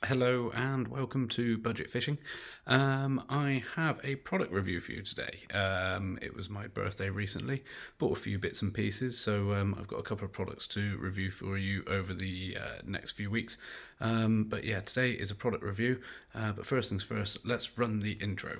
Hello and welcome to Budget Fishing. I have a product review for you today. It was my birthday recently, bought a few bits and pieces, so I've got a couple of products to review for you over the next few weeks. But yeah, today is a product review, but first things first, let's run the intro.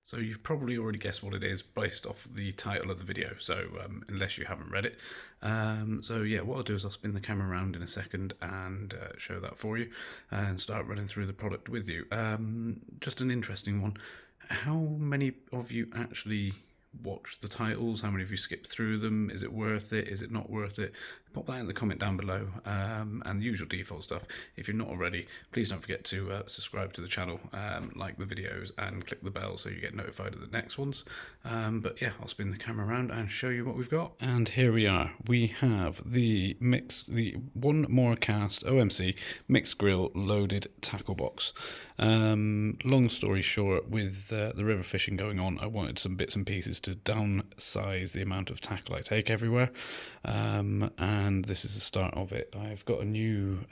So you've probably already guessed what it is based off the title of the video, so unless you haven't read it. So yeah, what I'll do is I'll spin the camera around in a second and show that for you and start running through the product with you. Just an interesting one. How many of you actually watch the titles? How many of you skip through them? Is it worth it? Is it not worth it? Pop that in the comment down below, and the usual default stuff. If you're not already, please don't forget to subscribe to the channel, like the videos, and click the bell so you get notified of the next ones. But yeah, I'll spin the camera around and show you what we've got. And here we are. We have the One More Cast OMC mixed grill loaded tackle box. Long story short, with the river fishing going on, I wanted some bits and pieces to downsize the amount of tackle I take everywhere, and this is the start of it. I've got a new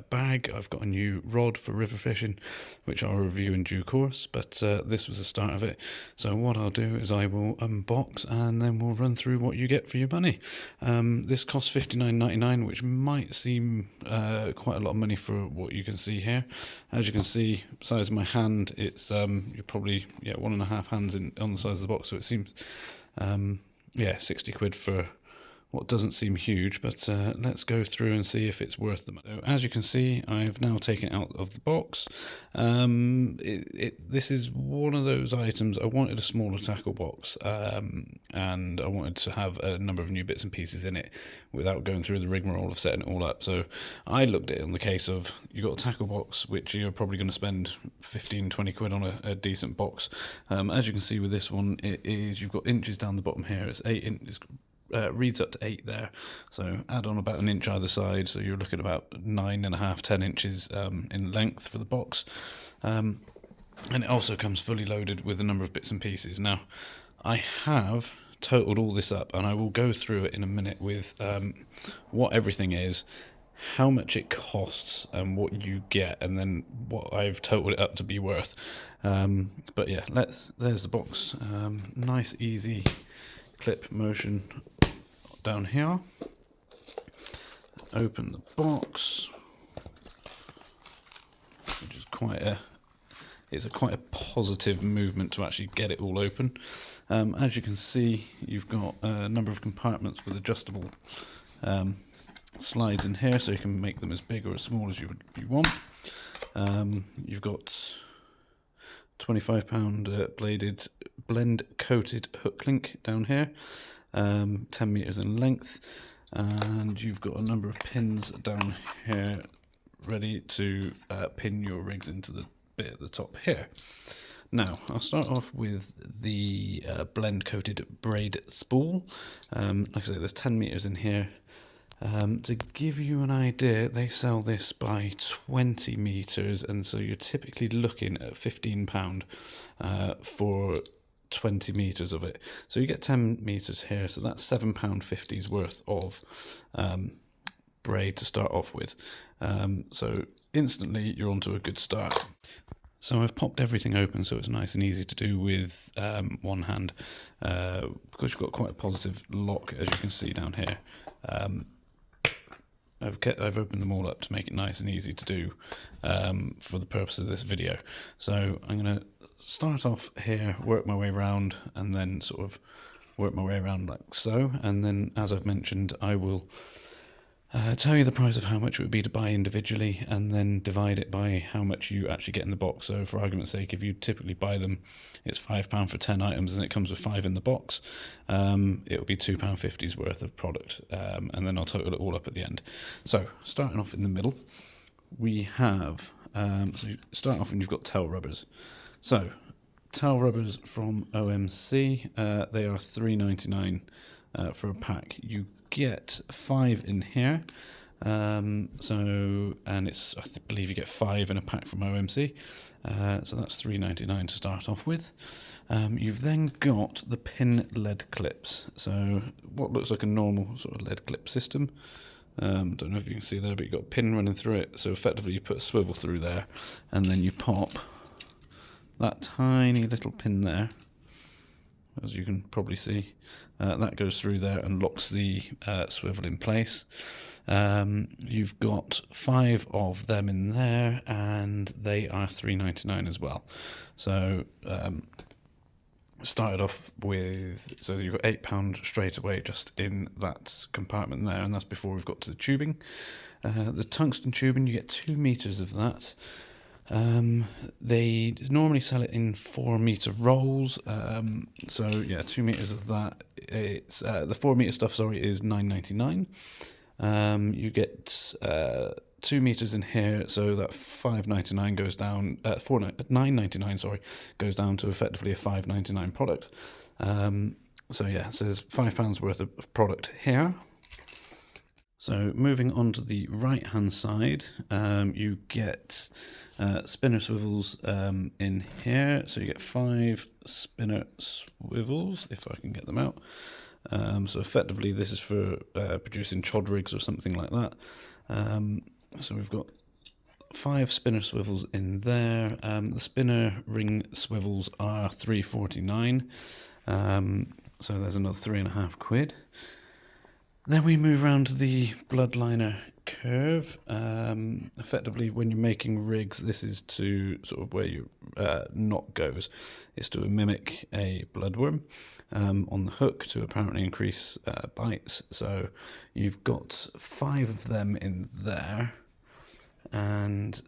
bag, I've got a new rod for river fishing, which I'll review in due course, but this was the start of it. So what I'll do is I will unbox and then we'll run through what you get for your money. This costs $59.99, which might seem quite a lot of money for what you can see here. As you can see, size of my hand, it's you're probably 1.5 hands on the size of the box, so it seems 60 quid for what doesn't seem huge, but let's go through and see if it's worth the money. So as you can see, I've now taken it out of the box. This is one of those items. I wanted a smaller tackle box, and I wanted to have a number of new bits and pieces in it without going through the rigmarole of setting it all up. So I looked at it on the case of, you got a tackle box, which you're probably going to spend 15-20 quid on a decent box. As you can see with this one, you've got inches down the bottom here. It's 8 inches. Reads up to 8 there, so add on about an inch either side, so you're looking at about 9.5, 10 inches in length for the box, and it also comes fully loaded with a number of bits and pieces. Now I have totaled all this up and I will go through it in a minute with what everything is, how much it costs and what you get, and then what I've totaled it up to be worth. But yeah, there's the box. Nice easy clip motion down here. Open the box, which is quite a positive movement to actually get it all open. As you can see, you've got a number of compartments with adjustable slides in here, so you can make them as big or as small as you want. You've got 25-pound bladed blend coated hook link down here, 10 meters in length, and you've got a number of pins down here ready to pin your rigs into the bit at the top here. Now I'll start off with the blend coated braid spool. Like I say, there's 10 meters in here. To give you an idea, they sell this by 20 meters, and so you're typically looking at £15 for 20 meters of it. So you get 10 meters here, so that's £7.50's worth of braid to start off with. So instantly you're onto a good start. So I've popped everything open so it's nice and easy to do with one hand, because you've got quite a positive lock, as you can see down here. I've opened them all up to make it nice and easy to do for the purpose of this video. So I'm going to start off here, work my way around, and then sort of work my way around like so. And then, as I've mentioned, I will tell you the price of how much it would be to buy individually, and then divide it by how much you actually get in the box. So for argument's sake, if you typically buy them, it's £5 for 10 items and it comes with 5 in the box, it'll be £2.50's worth of product, and then I'll total it all up at the end. So starting off in the middle, we have, so you start off and you've got tail rubbers. So tail rubbers from OMC, they are $3.99 for a pack. You get 5 in here. And it's, I believe you get 5 in a pack from OMC. So that's $3.99 to start off with. You've then got the pin lead clips. So what looks like a normal sort of lead clip system. Don't know if you can see there, but you've got a pin running through it. So effectively you put a swivel through there and then you pop that tiny little pin there, as you can probably see. That goes through there and locks the swivel in place. You've got 5 of them in there, and they are $3.99 as well. So started off with, so you've got £8 straight away just in that compartment there, and that's before we've got to the tubing. The tungsten tubing, you get 2 meters of that. They normally sell it in 4-meter rolls. So yeah, 2 meters of that. It's the 4-meter stuff, sorry, is $9.99. You get 2 meters in here, so that $5.99 goes down. $9.99, sorry, goes down to effectively a $5.99 product. So yeah, so there's £5 worth of product here. So moving on to the right hand side, you get spinner swivels in here. So you get 5 spinner swivels, if I can get them out. So effectively this is for producing chod rigs or something like that. So we've got 5 spinner swivels in there. The spinner ring swivels are $3.49. So there's another £3.50. Then we move around to the bloodliner curve. Effectively, when you're making rigs, this is to sort of where your knot goes. It's to mimic a bloodworm on the hook to apparently increase bites. So you've got 5 of them in there, and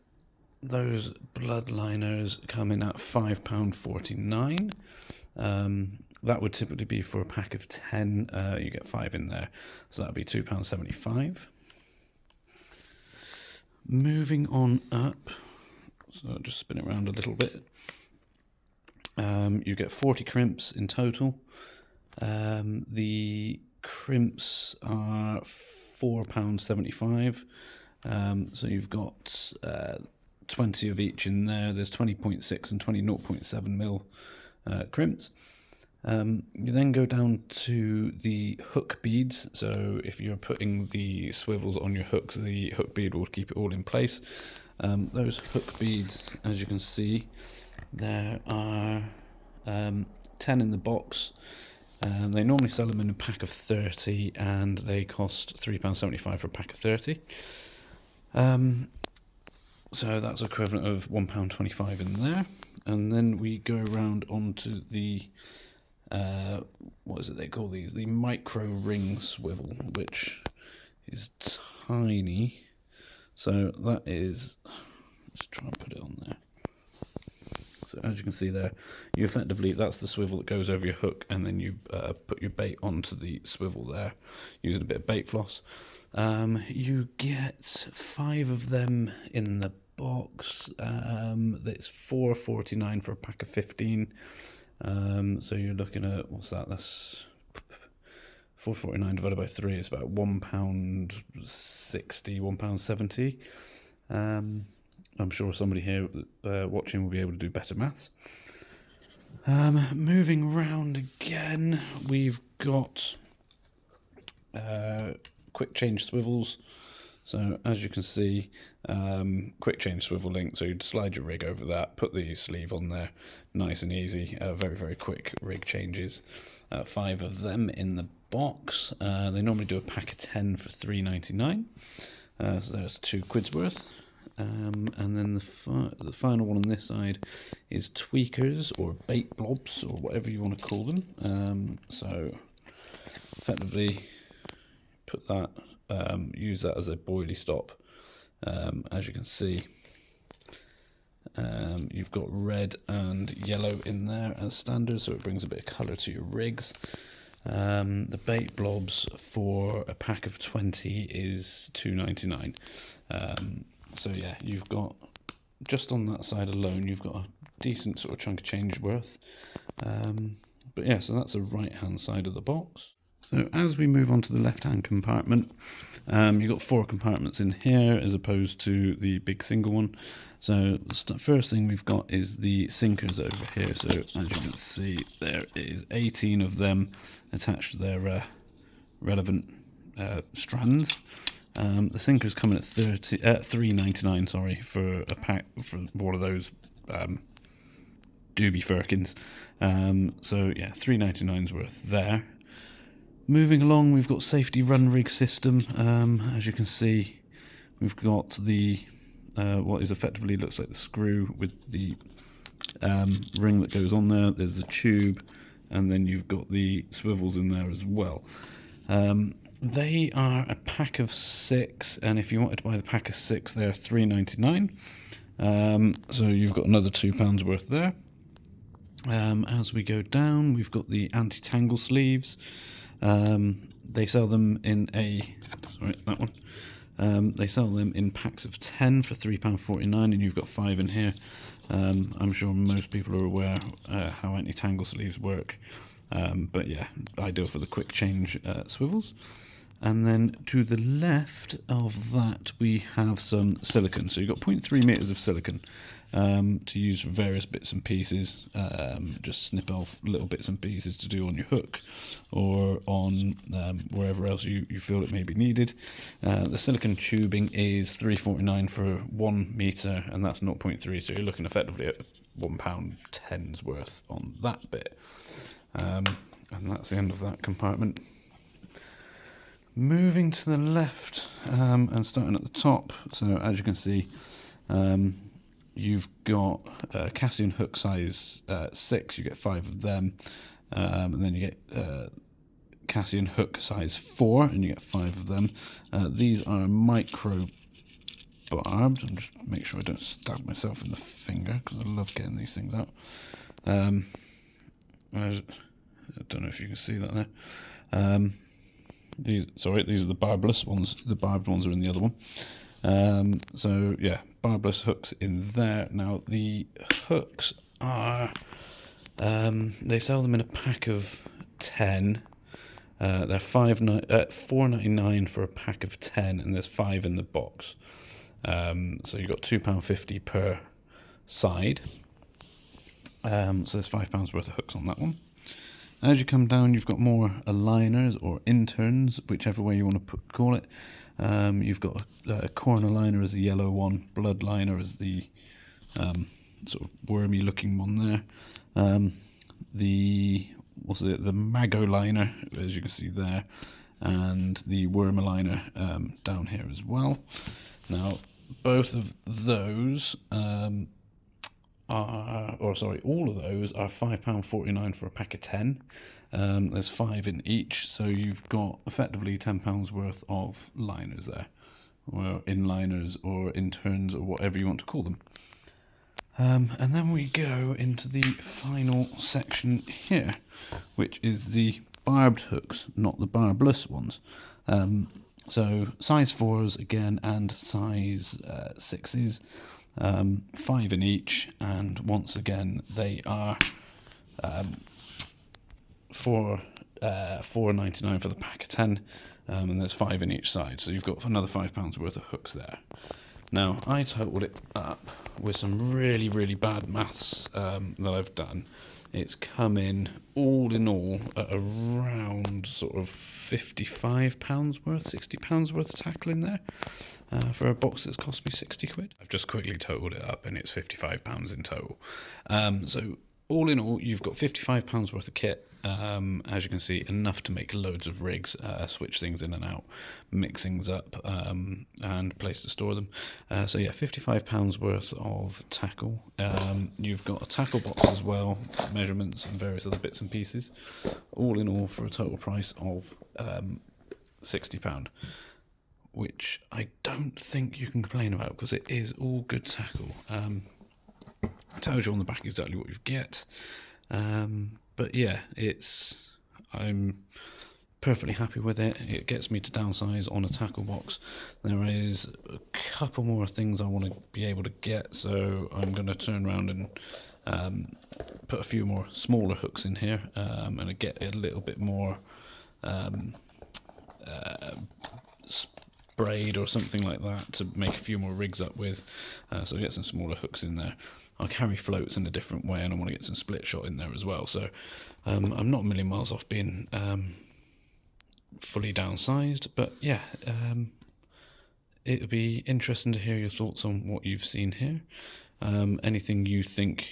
those bloodliners come in at £5.49. That would typically be for a pack of 10. You get 5 in there, so that would be £2.75. Moving on up, so I'll just spin it around a little bit. You get 40 crimps in total. The crimps are £4.75. So you've got 20 of each in there. There's 20.6 and 20 0.7 mil crimps. You then go down to the hook beads. So if you're putting the swivels on your hooks, the hook bead will keep it all in place. Those hook beads, as you can see, there are 10 in the box. They normally sell them in a pack of 30, and they cost £3.75 for a pack of 30. So that's equivalent of £1.25 in there. And then we go around onto the what is it they call these? The micro ring swivel, which is tiny. So that is, let's try and put it on there. So as you can see there, you effectively, that's the swivel that goes over your hook, and then you put your bait onto the swivel there using a bit of bait floss. You get 5 of them in the box. That's $4.49 for a pack of 15. So you're looking at, what's that? That's $4.49 divided by 3. It's about £1.60, £1.70. I'm sure somebody here watching will be able to do better maths. Moving round again, we've got quick change swivels. So as you can see, quick change swivel link, so you'd slide your rig over that, put the sleeve on there, nice and easy, very, very quick rig changes. 5 of them in the box. They normally do a pack of 10 for $3.99, so there's £2 worth. And then the final one on this side is tweakers, or bait blobs, or whatever you want to call them. So effectively put that, use that as a boilie stop. As you can see, you've got red and yellow in there as standard, so it brings a bit of colour to your rigs. The bait blobs for a pack of 20 is $2.99. So yeah, you've got, just on that side alone, you've got a decent sort of chunk of change worth. But yeah, so that's the right hand side of the box. So as we move on to the left-hand compartment, you've got 4 compartments in here as opposed to the big single one. So the first thing we've got is the sinkers over here. So as you can see, there is 18 of them attached to their relevant strands. The sinkers come in at $3.99, sorry, for a pack for one of those doobie firkins. So yeah, $3.99's worth there. Moving along, we've got safety run rig system. As you can see, we've got the what is effectively looks like the screw with the ring that goes on there. There's the tube, and then you've got the swivels in there as well. They are a pack of 6, and if you wanted to buy the pack of 6, they're $3.99. So you've got another £2 worth there. As we go down, we've got the anti-tangle sleeves. They sell them in they sell them in packs of 10 for £3.49, and you've got 5 in here. I'm sure most people are aware how anti-tangle sleeves work, but yeah, ideal for the quick change swivels. And then to the left of that we have some silicone. So you've got 0.3 meters of silicone to use for various bits and pieces. Just snip off little bits and pieces to do on your hook or on wherever else you feel it may be needed. The silicone tubing is $3.49 for 1 meter, and that's 0.3, so you're looking effectively at £1.10's worth on that bit. And that's the end of that compartment. Moving to the left and starting at the top, so as you can see, you've got Cassian hook size 6, you get 5 of them, and then you get Cassian hook size 4, and you get 5 of them. These are micro barbed. I'm just make sure I don't stab myself in the finger because I love getting these things out. I don't know if you can see that there. These are the barbless ones. The barbed ones are in the other one. So yeah, barbless hooks in there. Now the hooks are they sell them in a pack of 10. They're $4.99 for a pack of 10, and there's 5 in the box. So you've got £2.50 per side. So there's £5 worth of hooks on that one. As you come down, you've got more aligners or interns, whichever way you want to call it. You've got a corner liner as the yellow one, blood liner as the sort of wormy looking one there. The mago liner, as you can see there, and the worm liner down here as well. Now, both of those all of those are £5.49 for a pack of 10. There's 5 in each, so you've got effectively £10 worth of liners there, or inliners, or interns, or whatever you want to call them. And then we go into the final section here, which is the barbed hooks, not the barbless ones. So size 4s again, and size 6s. 5 in each, and once again they are $4.99 for the pack of 10, and there's 5 in each side, so you've got another £5 worth of hooks there. Now I totaled it up with some really bad maths that I've done. It's come in all at around sort of £55 worth, £60 worth of tackle in there. For a box that's cost me 60 quid. I've just quickly totaled it up, and it's £55 in total. So all in all, you've got £55 worth of kit. As you can see, enough to make loads of rigs, switch things in and out, mix things up, and place to store them. So yeah, £55 worth of tackle. You've got a tackle box as well, measurements and various other bits and pieces. All in all, for a total price of £60. Which I don't think you can complain about, because it is all good tackle. It tells you on the back exactly what you get. But yeah, I'm perfectly happy with it. It gets me to downsize on a tackle box. There is a couple more things I want to be able to get, so I'm going to turn around and put a few more smaller hooks in here, and get a little bit more braid or something like that to make a few more rigs up with. So get some smaller hooks in there. I'll carry floats in a different way, and I want to get some split shot in there as well. So I'm not a million miles off being fully downsized, but yeah, it'll be interesting to hear your thoughts on what you've seen here. Anything you think,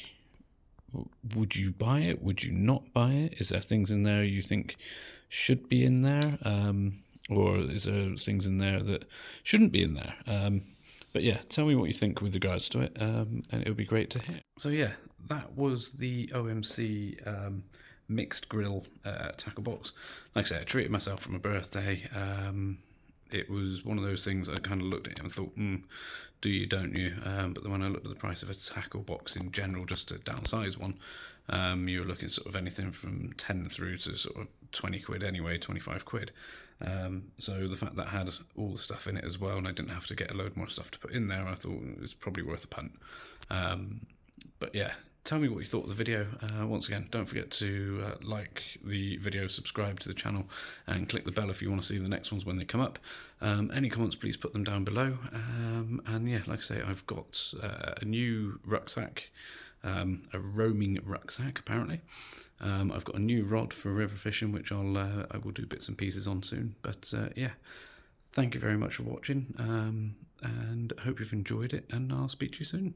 would you buy it? Would you not buy it? Is there things in there you think should be in there? Or is there things in there that shouldn't be in there? But yeah, tell me what you think with regards to it, and it would be great to hear. So yeah, that was the OMC mixed grill tackle box. Like I said, I treated myself for my birthday. It was one of those things I kind of looked at it and thought, do you, don't you? But then when I looked at the price of a tackle box in general, just to downsize one, you were looking sort of anything from 10 through to sort of 20 quid anyway, 25 quid. So the fact that I had all the stuff in it as well, and I didn't have to get a load more stuff to put in there, I thought it was probably worth a punt. But yeah, tell me what you thought of the video. Once again, don't forget to like the video, subscribe to the channel, and click the bell if you want to see the next ones when they come up. Any comments, please put them down below. And yeah, like I say, I've got a new rucksack, a roaming rucksack apparently. I've got a new rod for river fishing, which I will do bits and pieces on soon. But yeah, thank you very much for watching, and I hope you've enjoyed it, and I'll speak to you soon.